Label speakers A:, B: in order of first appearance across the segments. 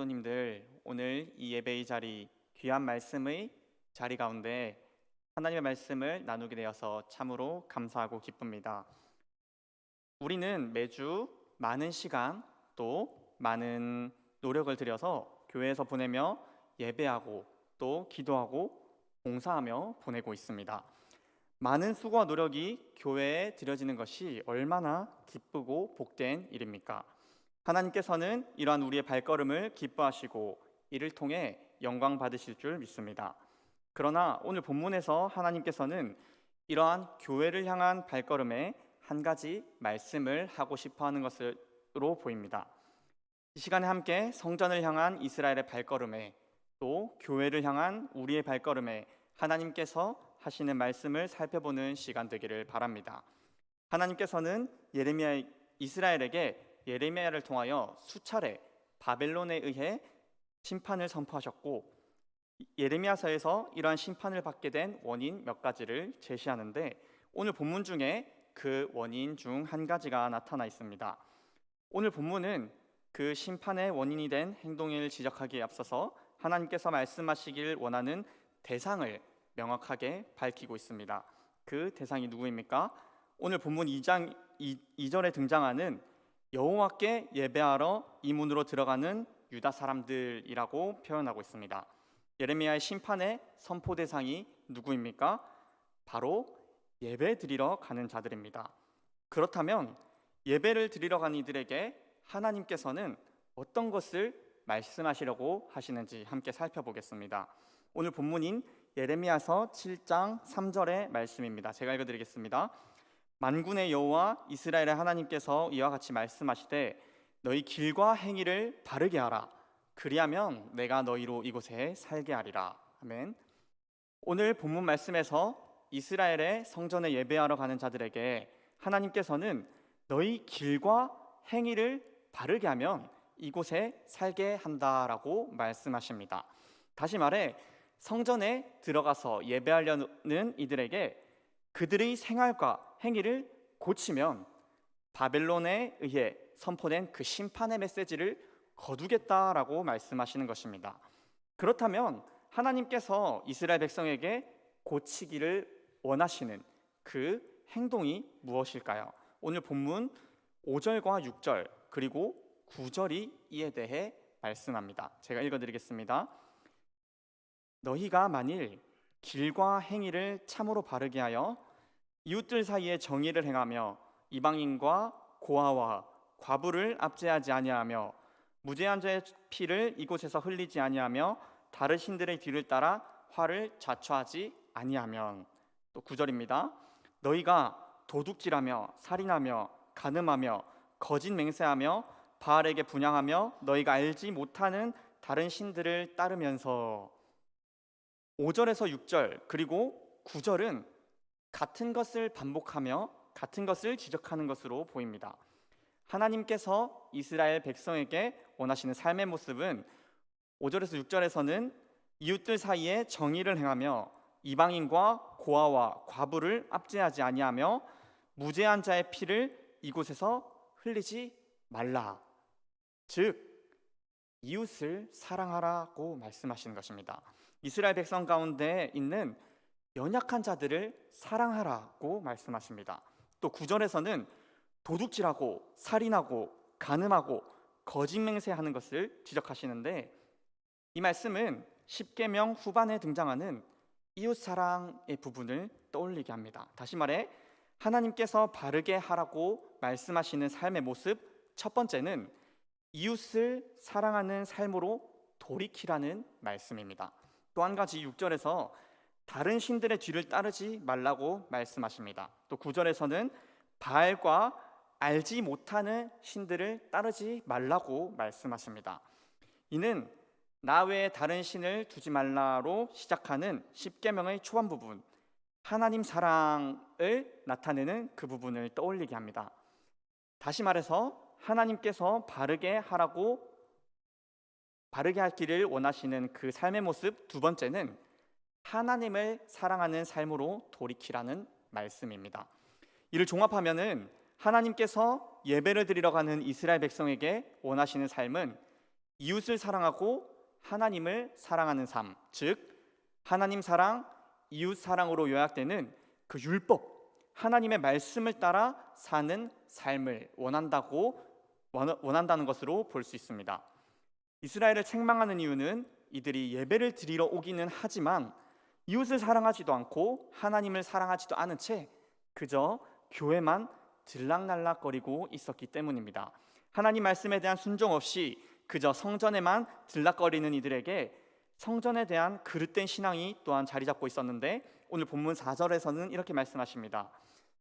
A: 성도님들, 오늘 이 예배의 자리, 귀한 말씀의 자리 가운데 하나님의 말씀을 나누게 되어서 참으로 감사하고 기쁩니다. 우리는 매주 많은 시간 또 많은 노력을 들여서 교회에서 보내며 예배하고 또 기도하고 봉사하며 보내고 있습니다. 많은 수고와 노력이 교회에 드려지는 것이 얼마나 기쁘고 복된 일입니까? 하나님께서는 이러한 우리의 발걸음을 기뻐하시고 이를 통해 영광 받으실 줄 믿습니다. 그러나 오늘 본문에서 하나님께서는 이러한 교회를 향한 발걸음에 한 가지 말씀을 하고 싶어 하는 것으로 보입니다. 이 시간에 함께 성전을 향한 이스라엘의 발걸음에 또 교회를 향한 우리의 발걸음에 하나님께서 하시는 말씀을 살펴보는 시간 되기를 바랍니다. 하나님께서는 이스라엘에게 예레미야를 통하여 수차례 바벨론에 의해 심판을 선포하셨고, 예레미야서에서 이러한 심판을 받게 된 원인 몇 가지를 제시하는데, 오늘 본문 중에 그 원인 중 한 가지가 나타나 있습니다. 오늘 본문은 그 심판의 원인이 된 행동을 지적하기에 앞서서 하나님께서 말씀하시길 원하는 대상을 명확하게 밝히고 있습니다. 그 대상이 누구입니까? 오늘 본문 2장 2절에 등장하는 여호와께 예배하러 이 문으로 들어가는 유다 사람들이라고 표현하고 있습니다. 예레미야의 심판의 선포 대상이 누구입니까? 바로 예배 드리러 가는 자들입니다. 그렇다면 예배를 드리러 가는 이들에게 하나님께서는 어떤 것을 말씀하시려고 하시는지 함께 살펴보겠습니다. 오늘 본문인 예레미야서 7장 3절의 말씀입니다. 제가 읽어드리겠습니다. 만군의 여호와 이스라엘의 하나님께서 이와 같이 말씀하시되 너희 길과 행위를 바르게 하라. 그리하면 내가 너희로 이곳에 살게 하리라. 아멘. 오늘 본문 말씀에서 이스라엘의 성전에 예배하러 가는 자들에게 하나님께서는 너희 길과 행위를 바르게 하면 이곳에 살게 한다라고 말씀하십니다. 다시 말해 성전에 들어가서 예배하려는 이들에게 그들의 생활과 행위를 고치면 바벨론에 의해 선포된 그 심판의 메시지를 거두겠다라고 말씀하시는 것입니다. 그렇다면 하나님께서 이스라엘 백성에게 고치기를 원하시는 그 행동이 무엇일까요? 오늘 본문 5절과 6절 그리고 9절이 이에 대해 말씀합니다. 제가 읽어드리겠습니다. 너희가 만일 길과 행위를 참으로 바르게 하여 이웃들 사이에 정의를 행하며 이방인과 고아와 과부를 압제하지 아니하며 무죄한 자의 피를 이곳에서 흘리지 아니하며 다른 신들의 뒤를 따라 화를 자초하지 아니하면, 또 9절입니다. 너희가 도둑질하며 살인하며 간음하며 거짓 맹세하며 바알에게 분향하며 너희가 알지 못하는 다른 신들을 따르면서, 5절에서 6절 그리고 9절은 같은 것을 반복하며 같은 것을 지적하는 것으로 보입니다. 하나님께서 이스라엘 백성에게 원하시는 삶의 모습은 5절에서 6절에서는 이웃들 사이에 정의를 행하며 이방인과 고아와 과부를 압제하지 아니하며 무죄한 자의 피를 이곳에서 흘리지 말라, 즉 이웃을 사랑하라고 말씀하시는 것입니다. 이스라엘 백성 가운데 있는 연약한 자들을 사랑하라고 말씀하십니다. 또 9절에서는 도둑질하고 살인하고 간음하고 거짓 맹세하는 것을 지적하시는데, 이 말씀은 십계명 후반에 등장하는 이웃 사랑의 부분을 떠올리게 합니다. 다시 말해 하나님께서 바르게 하라고 말씀하시는 삶의 모습, 첫 번째는 이웃을 사랑하는 삶으로 돌이키라는 말씀입니다. 또 한 가지 6절에서 다른 신들의 뒤를 따르지 말라고 말씀하십니다. 또 9절에서는 바알과 알지 못하는 신들을 따르지 말라고 말씀하십니다. 이는 나 외에 다른 신을 두지 말라로 시작하는 십계명의 초반 부분, 하나님 사랑을 나타내는 그 부분을 떠올리게 합니다. 다시 말해서 하나님께서 바르게 할 길을 원하시는 그 삶의 모습, 두 번째는 하나님을 사랑하는 삶으로 돌이키라는 말씀입니다. 이를 종합하면은 하나님께서 예배를 드리러 가는 이스라엘 백성에게 원하시는 삶은 이웃을 사랑하고 하나님을 사랑하는 삶, 즉 하나님 사랑, 이웃 사랑으로 요약되는 그 율법, 하나님의 말씀을 따라 사는 삶을 원한다는 것으로 볼 수 있습니다. 이스라엘을 책망하는 이유는 이들이 예배를 드리러 오기는 하지만 이웃을 사랑하지도 않고 하나님을 사랑하지도 않은 채 그저 교회만 들락날락거리고 있었기 때문입니다. 하나님 말씀에 대한 순종 없이 그저 성전에만 들락거리는 이들에게 성전에 대한 그릇된 신앙이 또한 자리 잡고 있었는데, 오늘 본문 4절에서는 이렇게 말씀하십니다.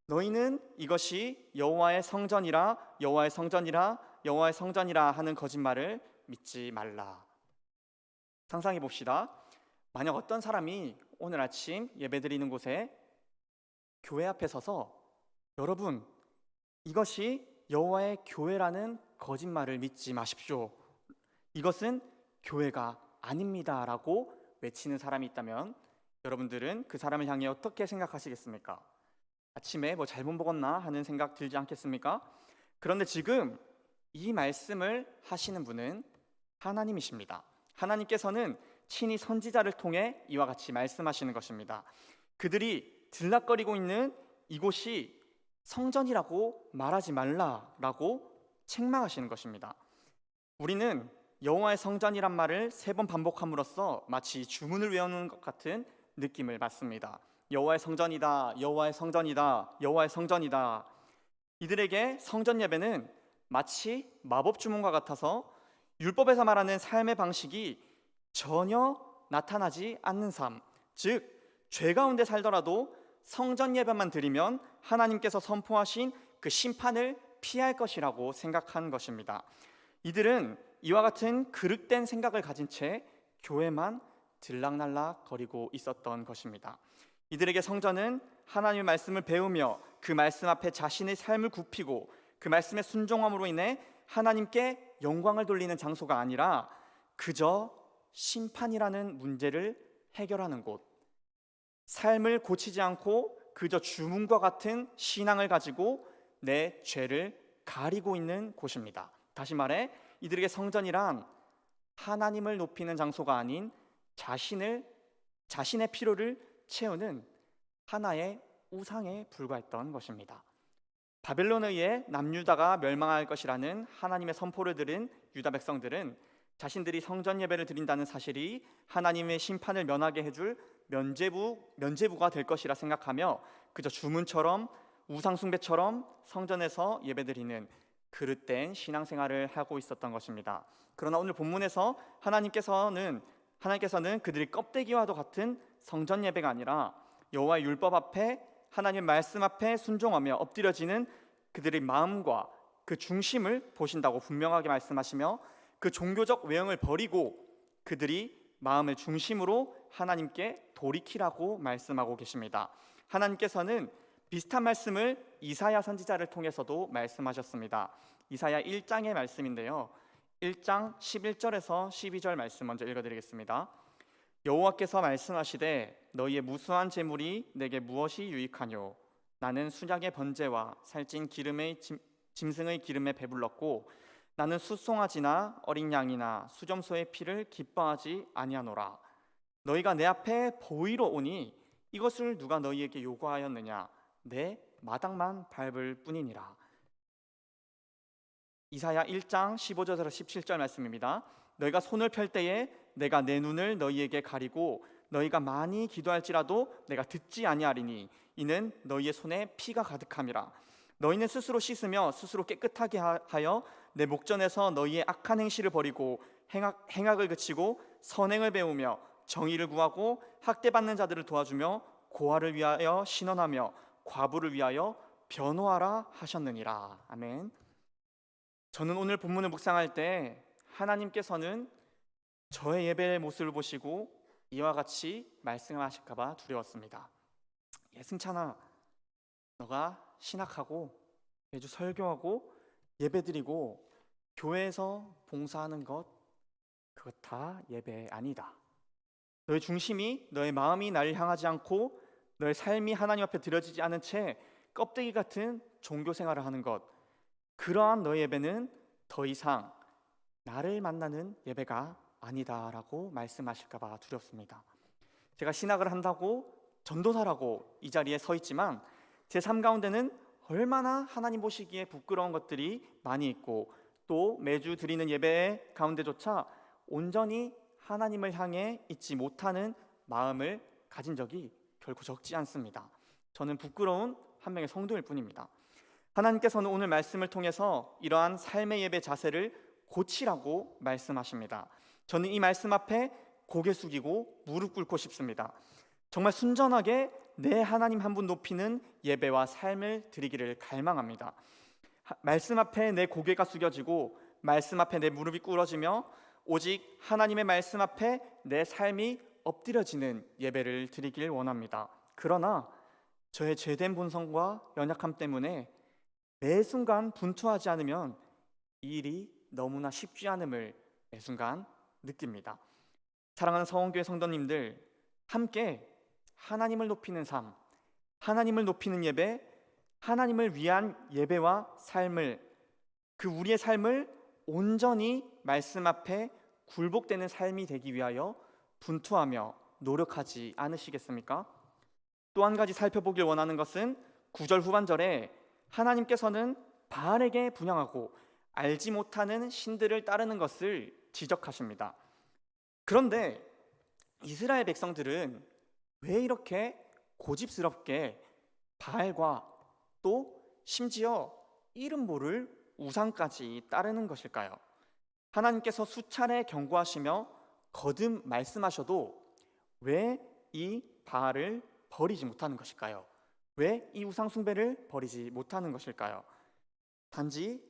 A: 너희는 이것이 여호와의 성전이라 여호와의 성전이라 여호와의 성전이라 하는 거짓말을 믿지 말라. 상상해 봅시다. 만약 어떤 사람이 오늘 아침 예배드리는 곳에 교회 앞에 서서 여러분, 이것이 여호와의 교회라는 거짓말을 믿지 마십시오, 이것은 교회가 아닙니다 라고 외치는 사람이 있다면 여러분들은 그 사람을 향해 어떻게 생각하시겠습니까? 아침에 뭐 잘못 먹었나 하는 생각 들지 않겠습니까? 그런데 지금 이 말씀을 하시는 분은 하나님이십니다. 하나님께서는 친히 선지자를 통해 이와 같이 말씀하시는 것입니다. 그들이 들락거리고 있는 이곳이 성전이라고 말하지 말라라고 책망하시는 것입니다. 우리는 여호와의 성전이란 말을 3번 반복함으로써 마치 주문을 외우는 것 같은 느낌을 받습니다. 여호와의 성전이다, 여호와의 성전이다, 여호와의 성전이다. 이들에게 성전 예배는 마치 마법 주문과 같아서 율법에서 말하는 삶의 방식이 전혀 나타나지 않는 삶, 즉 죄 가운데 살더라도 성전 예배만 드리면 하나님께서 선포하신 그 심판을 피할 것이라고 생각한 것입니다. 이들은 이와 같은 그릇된 생각을 가진 채 교회만 들락날락 거리고 있었던 것입니다. 이들에게 성전은 하나님의 말씀을 배우며 그 말씀 앞에 자신의 삶을 굽히고 그 말씀의 순종함으로 인해 하나님께 영광을 돌리는 장소가 아니라 그저 심판이라는 문제를 해결하는 곳, 삶을 고치지 않고 그저 주문과 같은 신앙을 가지고 내 죄를 가리고 있는 곳입니다. 다시 말해 이들에게 성전이란 하나님을 높이는 장소가 아닌 자신의 필요를 채우는 하나의 우상에 불과했던 것입니다. 바벨론에 의해 남유다가 멸망할 것이라는 하나님의 선포를 들은 유다 백성들은 자신들이 성전 예배를 드린다는 사실이 하나님의 심판을 면하게 해줄 면죄부가 될 것이라 생각하며 그저 주문처럼 우상 숭배처럼 성전에서 예배드리는 그릇된 신앙생활을 하고 있었던 것입니다. 그러나 오늘 본문에서 하나님께서는 그들이 껍데기와도 같은 성전 예배가 아니라 여호와의 율법 앞에 하나님의 말씀 앞에 순종하며 엎드려지는 그들의 마음과 그 중심을 보신다고 분명하게 말씀하시며 그 종교적 외형을 버리고 그들이 마음의 중심으로 하나님께 돌이키라고 말씀하고 계십니다. 하나님께서는 비슷한 말씀을 이사야 선지자를 통해서도 말씀하셨습니다. 이사야 1장의 말씀인데요, 1장 11절에서 12절 말씀 먼저 읽어드리겠습니다. 여호와께서 말씀하시되 너희의 무수한 재물이 내게 무엇이 유익하뇨? 나는 순양의 번제와 살찐 짐승의 기름에 배불렀고 나는 숫송아지나 어린 양이나 수점소의 피를 기뻐하지 아니하노라. 너희가 내 앞에 보이러 오니 이것을 누가 너희에게 요구하였느냐? 내 마당만 밟을 뿐이니라. 이사야 1장 15절에서 17절 말씀입니다. 너희가 손을 펼 때에 내가 내 눈을 너희에게 가리고 너희가 많이 기도할지라도 내가 듣지 아니하리니 이는 너희의 손에 피가 가득함이라. 너희는 스스로 씻으며 스스로 깨끗하게 하여 내 목전에서 너희의 악한 행실을 버리고 행악을 그치고 선행을 배우며 정의를 구하고 학대받는 자들을 도와주며 고아를 위하여 신원하며 과부를 위하여 변호하라 하셨느니라. 아멘. 저는 오늘 본문을 묵상할 때 하나님께서는 저의 예배의 모습을 보시고 이와 같이 말씀하실까 봐 두려웠습니다. 승찬아, 너가 신학하고 매주 설교하고 예배드리고 교회에서 봉사하는 것, 그것 다 예배 아니다. 너의 중심이, 너의 마음이 나를 향하지 않고 너의 삶이 하나님 앞에 드려지지 않은 채 껍데기 같은 종교 생활을 하는 것, 그러한 너의 예배는 더 이상 나를 만나는 예배가 아니다라고 말씀하실까 봐 두렵습니다. 제가 신학을 한다고 전도사라고 이 자리에 서 있지만 제 삶 가운데는 얼마나 하나님 보시기에 부끄러운 것들이 많이 있고, 또 매주 드리는 예배 가운데조차 온전히 하나님을 향해 있지 못하는 마음을 가진 적이 결코 적지 않습니다. 저는 부끄러운 한 명의 성도일 뿐입니다. 하나님께서는 오늘 말씀을 통해서 이러한 삶의 예배 자세를 고치라고 말씀하십니다. 저는 이 말씀 앞에 고개 숙이고 무릎 꿇고 싶습니다. 정말 순전하게 내 하나님 한 분 높이는 예배와 삶을 드리기를 갈망합니다. 말씀 앞에 내 고개가 숙여지고 말씀 앞에 내 무릎이 꿇어지며 오직 하나님의 말씀 앞에 내 삶이 엎드려지는 예배를 드리길 원합니다. 그러나 저의 죄된 본성과 연약함 때문에 매 순간 분투하지 않으면 이 일이 너무나 쉽지 않음을 매 순간 느낍니다. 사랑하는 서원교회 성도님들, 함께 하나님을 높이는 삶, 하나님을 높이는 예배, 하나님을 위한 예배와 삶을, 그 우리의 삶을 온전히 말씀 앞에 굴복되는 삶이 되기 위하여 분투하며 노력하지 않으시겠습니까? 또 한 가지 살펴보길 원하는 것은 9절 후반절에 하나님께서는 바알에게 분향하고 알지 못하는 신들을 따르는 것을 지적하십니다. 그런데 이스라엘 백성들은 왜 이렇게 고집스럽게 바알과 또 심지어 이름 모를 우상까지 따르는 것일까요? 하나님께서 수차례 경고하시며 거듭 말씀하셔도 왜 이 바알을 버리지 못하는 것일까요? 왜 이 우상 숭배를 버리지 못하는 것일까요? 단지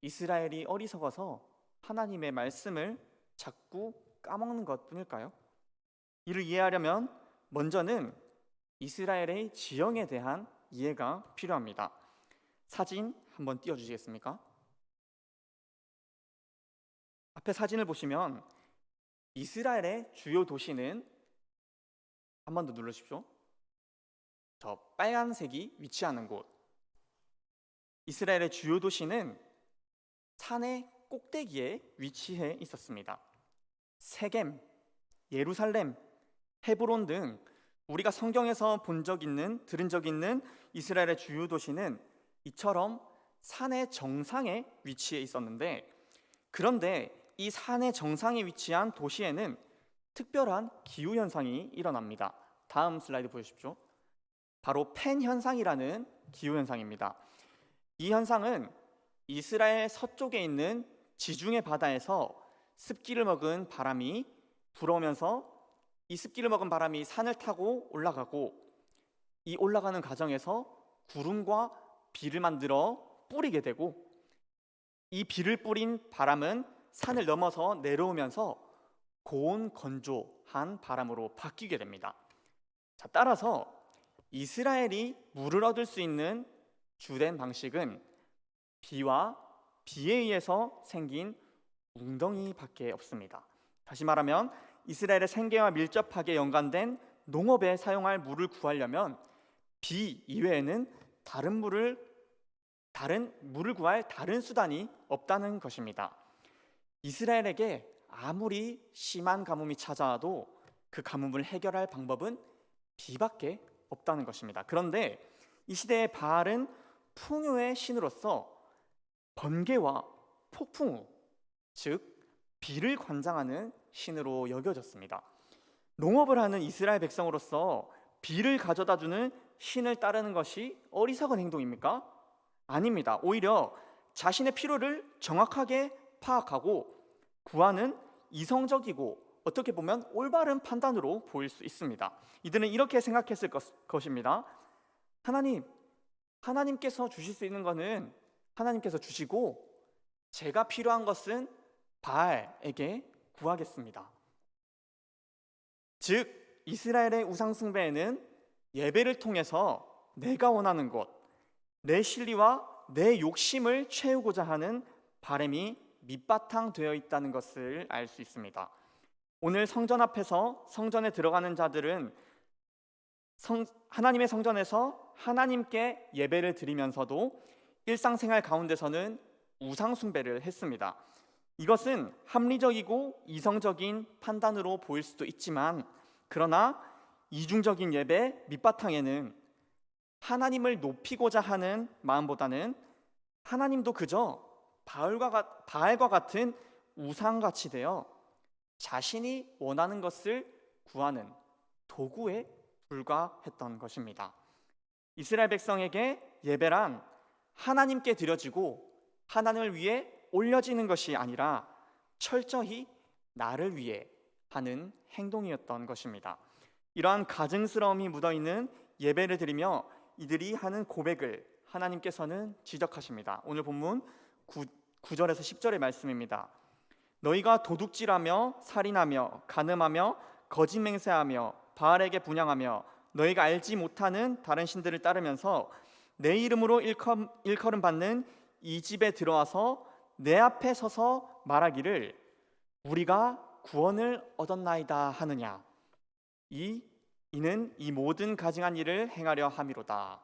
A: 이스라엘이 어리석어서 하나님의 말씀을 자꾸 까먹는 것뿐일까요? 이를 이해하려면 먼저는 이스라엘의 지형에 대한 이해가 필요합니다. 사진 한번 띄워주시겠습니까? 앞에 사진을 보시면 이스라엘의 주요 도시는, 한 번 더 눌러주십시오. 저 빨간색이 위치하는 곳, 이스라엘의 주요 도시는 산의 꼭대기에 위치해 있었습니다. 세겜, 예루살렘, 헤브론 등 우리가 성경에서 본 적 있는, 들은 적 있는 이스라엘의 주요 도시는 이처럼 산의 정상에 위치해 있었는데, 그런데 이 산의 정상에 위치한 도시에는 특별한 기후 현상이 일어납니다. 다음 슬라이드 보여주십시오. 바로 펜 현상이라는 기후 현상입니다. 이 현상은 이스라엘 서쪽에 있는 지중해 바다에서 습기를 먹은 바람이 불어오면서 이 습기를 먹은 바람이 산을 타고 올라가고, 이 올라가는 과정에서 구름과 비를 만들어 뿌리게 되고, 이 비를 뿌린 바람은 산을 넘어서 내려오면서 고온 건조한 바람으로 바뀌게 됩니다. 자, 따라서 이스라엘이 물을 얻을 수 있는 주된 방식은 비와 비에 의해서 생긴 웅덩이밖에 없습니다. 다시 말하면 이스라엘의 생계와 밀접하게 연관된 농업에 사용할 물을 구하려면 비 이외에는 다른 물을 구할 다른 수단이 없다는 것입니다. 이스라엘에게 아무리 심한 가뭄이 찾아와도 그 가뭄을 해결할 방법은 비밖에 없다는 것입니다. 그런데 이 시대의 바알은 풍요의 신으로서 번개와 폭풍우, 즉 비를 관장하는 신으로 여겨졌습니다. 농업을 하는 이스라엘 백성으로서 비를 가져다주는 신을 따르는 것이 어리석은 행동입니까? 아닙니다. 오히려 자신의 필요를 정확하게 파악하고 구하는 이성적이고 어떻게 보면 올바른 판단으로 보일 수 있습니다. 이들은 이렇게 생각했을 것입니다. 하나님께서 주실 수 있는 것은 하나님께서 주시고, 제가 필요한 것은 바알에게 구하겠습니다. 즉 이스라엘의 우상 숭배에는 예배를 통해서 내가 원하는 것, 내 실리와 내 욕심을 채우고자 하는 바람이 밑바탕 되어 있다는 것을 알 수 있습니다. 오늘 성전 앞에서 성전에 들어가는 자들은 하나님의 성전에서 하나님께 예배를 드리면서도 일상생활 가운데서는 우상 숭배를 했습니다. 이것은 합리적이고 이성적인 판단으로 보일 수도 있지만, 그러나 이중적인 예배 밑바탕에는 하나님을 높이고자 하는 마음보다는 하나님도 그저 바알과 같은 우상같이 되어 자신이 원하는 것을 구하는 도구에 불과했던 것입니다. 이스라엘 백성에게 예배란 하나님께 드려지고 하나님을 위해 올려지는 것이 아니라 철저히 나를 위해 하는 행동이었던 것입니다. 이러한 가증스러움이 묻어있는 예배를 드리며 이들이 하는 고백을 하나님께서는 지적하십니다. 오늘 본문 9절에서 10절의 말씀입니다. 너희가 도둑질하며 살인하며 간음하며 거짓 맹세하며 바알에게 분향하며 너희가 알지 못하는 다른 신들을 따르면서 내 이름으로 일컬음 받는 이 집에 들어와서 내 앞에 서서 말하기를 우리가 구원을 얻었나이다 하느냐. 이는 이 모든 가증한 일을 행하려 함이로다.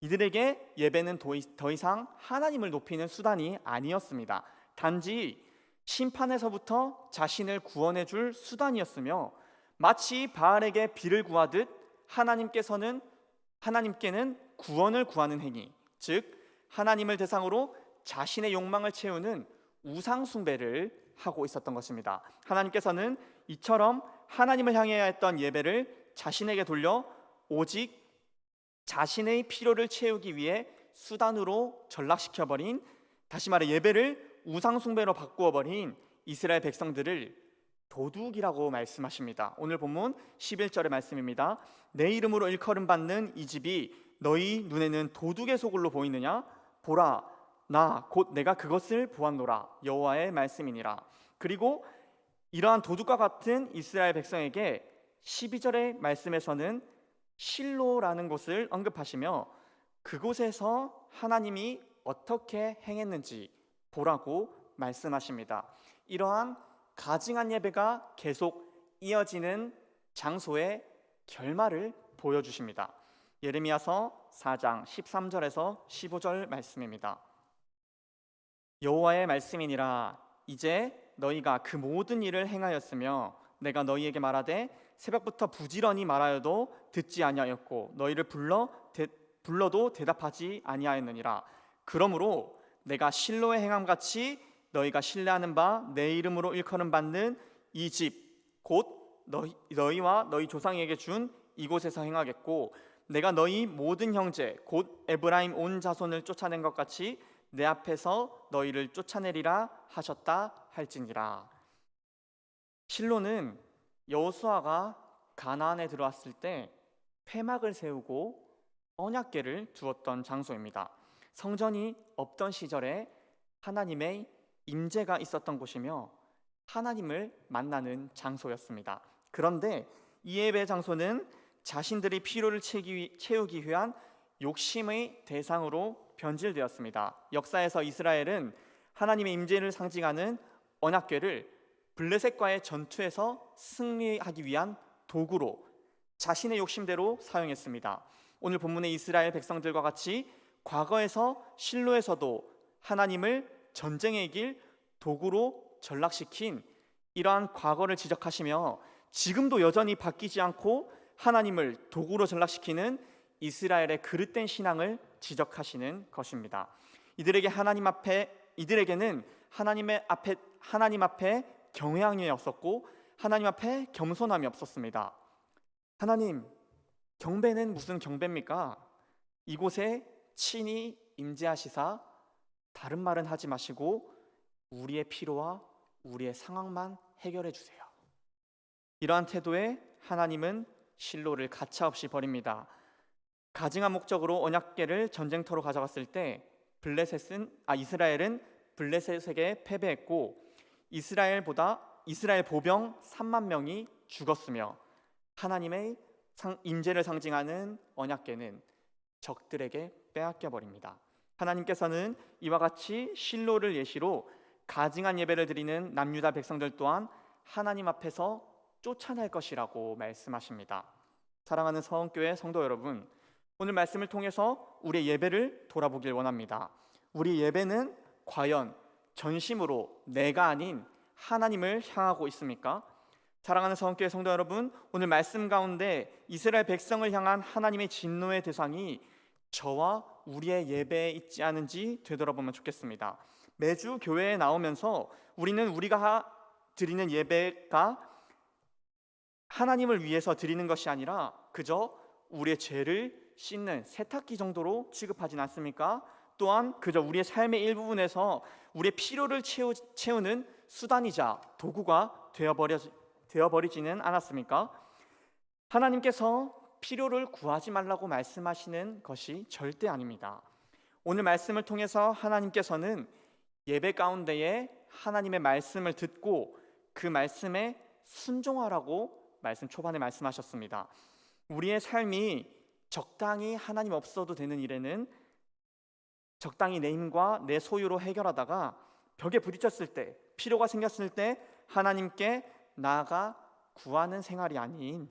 A: 이들에게 예배는 더 이상 하나님을 높이는 수단이 아니었습니다. 단지 심판에서부터 자신을 구원해 줄 수단이었으며, 마치 바알에게 비를 구하듯 하나님께는 구원을 구하는 행위, 즉 하나님을 대상으로 자신의 욕망을 채우는 우상 숭배를 하고 있었던 것입니다. 하나님께서는 이처럼 하나님을 향해야 했던 예배를 자신에게 돌려 오직 자신의 필요를 채우기 위해 수단으로 전락시켜버린, 다시 말해 예배를 우상 숭배로 바꾸어 버린 이스라엘 백성들을 도둑이라고 말씀하십니다. 오늘 본문 11절의 말씀입니다. 내 이름으로 일컬음 받는 이 집이 너희 눈에는 도둑의 소굴로 보이느냐? 보라, 나 곧 내가 그것을 보았노라. 여호와의 말씀이니라. 그리고 이러한 도둑과 같은 이스라엘 백성에게 12절의 말씀에서는 실로라는 곳을 언급하시며 그곳에서 하나님이 어떻게 행했는지 보라고 말씀하십니다. 이러한 가증한 예배가 계속 이어지는 장소의 결말을 보여주십니다. 예레미야서 4장 13절에서 15절 말씀입니다. 여호와의 말씀이니라. 이제 너희가 그 모든 일을 행하였으며 내가 너희에게 말하되 새벽부터 부지런히 말하여도 듣지 아니하였고 너희를 불러도 대답하지 아니하였느니라. 그러므로 내가 실로의 행함같이 너희가 신뢰하는 바 내 이름으로 일컬음 받는 이 집 곧 너희와 너희 조상에게 준 이곳에서 행하겠고, 내가 너희 모든 형제 곧 에브라임 온 자손을 쫓아낸 것 같이 내 앞에서 너희를 쫓아내리라 하셨다 할지니라. 실로는 여호수아가 가나안에 들어왔을 때 폐막을 세우고 언약궤를 두었던 장소입니다. 성전이 없던 시절에 하나님의 임재가 있었던 곳이며 하나님을 만나는 장소였습니다. 그런데 이 예배 장소는 자신들의 필요를 채우기 위한 욕심의 대상으로 변질되었습니다. 역사에서 이스라엘은 하나님의 임재를 상징하는 언약궤를 블레셋과의 전투에서 승리하기 위한 도구로 자신의 욕심대로 사용했습니다. 오늘 본문의 이스라엘 백성들과 같이 과거에서 실로에서도 하나님을 전쟁의 길 도구로 전락시킨 이러한 과거를 지적하시며 지금도 여전히 바뀌지 않고 하나님을 도구로 전락시키는 이스라엘의 그릇된 신앙을 지적하시는 것입니다. 이들에게는 하나님 앞에 경외함이 없었고 하나님 앞에 겸손함이 없었습니다. 하나님, 경배는 무슨 경배입니까? 이곳에 친히 임재하시사 다른 말은 하지 마시고 우리의 필요와 우리의 상황만 해결해 주세요. 이러한 태도에 하나님은 실로를 가차없이 버립니다. 가증한 목적으로 언약궤를 전쟁터로 가져갔을 때 이스라엘은 블레셋에게 패배했고 이스라엘 보병 3만 명이 죽었으며 하나님의 임재를 상징하는 언약궤는 적들에게 빼앗겨 버립니다. 하나님께서는 이와 같이 실로를 예시로 가증한 예배를 드리는 남유다 백성들 또한 하나님 앞에서 쫓아낼 것이라고 말씀하십니다. 사랑하는 서원교회 성도 여러분, 오늘 말씀을 통해서 우리의 예배를 돌아보길 원합니다. 우리 예배는 과연 전심으로 내가 아닌 하나님을 향하고 있습니까? 사랑하는 성교회 성도 여러분, 오늘 말씀 가운데 이스라엘 백성을 향한 하나님의 진노의 대상이 저와 우리의 예배에 있지 않은지 되돌아보면 좋겠습니다. 매주 교회에 나오면서 우리는 우리가 드리는 예배가 하나님을 위해서 드리는 것이 아니라 그저 우리의 죄를 씻는 세탁기 정도로 취급하진 않습니까? 또한 그저 우리의 삶의 일부분에서 우리의 필요를 채우는 수단이자 도구가 되어버리지는 않았습니까? 하나님께서 필요를 구하지 말라고 말씀하시는 것이 절대 아닙니다. 오늘 말씀을 통해서 하나님께서는 예배 가운데에 하나님의 말씀을 듣고 그 말씀에 순종하라고 말씀 초반에 말씀하셨습니다. 우리의 삶이 적당히 하나님 없어도 되는 일에는 적당히 내 힘과 내 소유로 해결하다가 벽에 부딪혔을 때, 필요가 생겼을 때 하나님께 나아가 구하는 생활이 아닌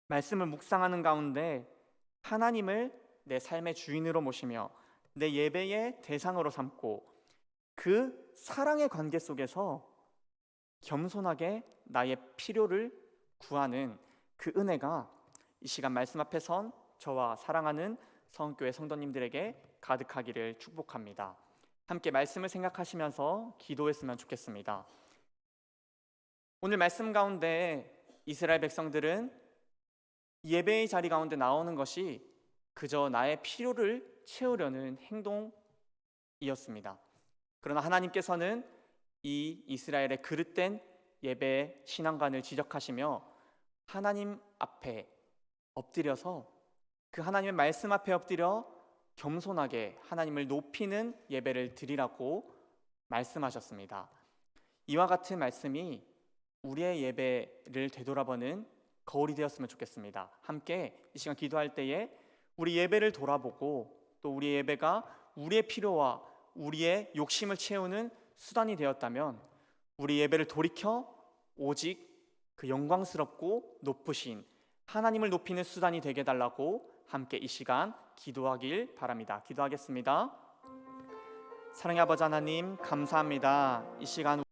A: 말씀을 묵상하는 가운데 하나님을 내 삶의 주인으로 모시며 내 예배의 대상으로 삼고 그 사랑의 관계 속에서 겸손하게 나의 필요를 구하는 그 은혜가 이 시간 말씀 앞에 선 저와 사랑하는 성교회 성도님들에게 가득하기를 축복합니다. 함께 말씀을 생각하시면서 기도했으면 좋겠습니다. 오늘 말씀 가운데 이스라엘 백성들은 예배의 자리 가운데 나오는 것이 그저 나의 필요를 채우려는 행동이었습니다. 그러나 하나님께서는 이 이스라엘의 그릇된 예배 신앙관을 지적하시며 하나님 앞에 엎드려서 그 하나님의 말씀 앞에 엎드려 겸손하게 하나님을 높이는 예배를 드리라고 말씀하셨습니다. 이와 같은 말씀이 우리의 예배를 되돌아보는 거울이 되었으면 좋겠습니다. 함께 이 시간 기도할 때에 우리 예배를 돌아보고 또 우리 예배가 우리의 필요와 우리의 욕심을 채우는 수단이 되었다면 우리 예배를 돌이켜 오직 그 영광스럽고 높으신 하나님을 높이는 수단이 되게 해달라고 함께 이 시간 기도하길 바랍니다. 기도하겠습니다. 사랑의 아버지 하나님, 감사합니다. 이 시간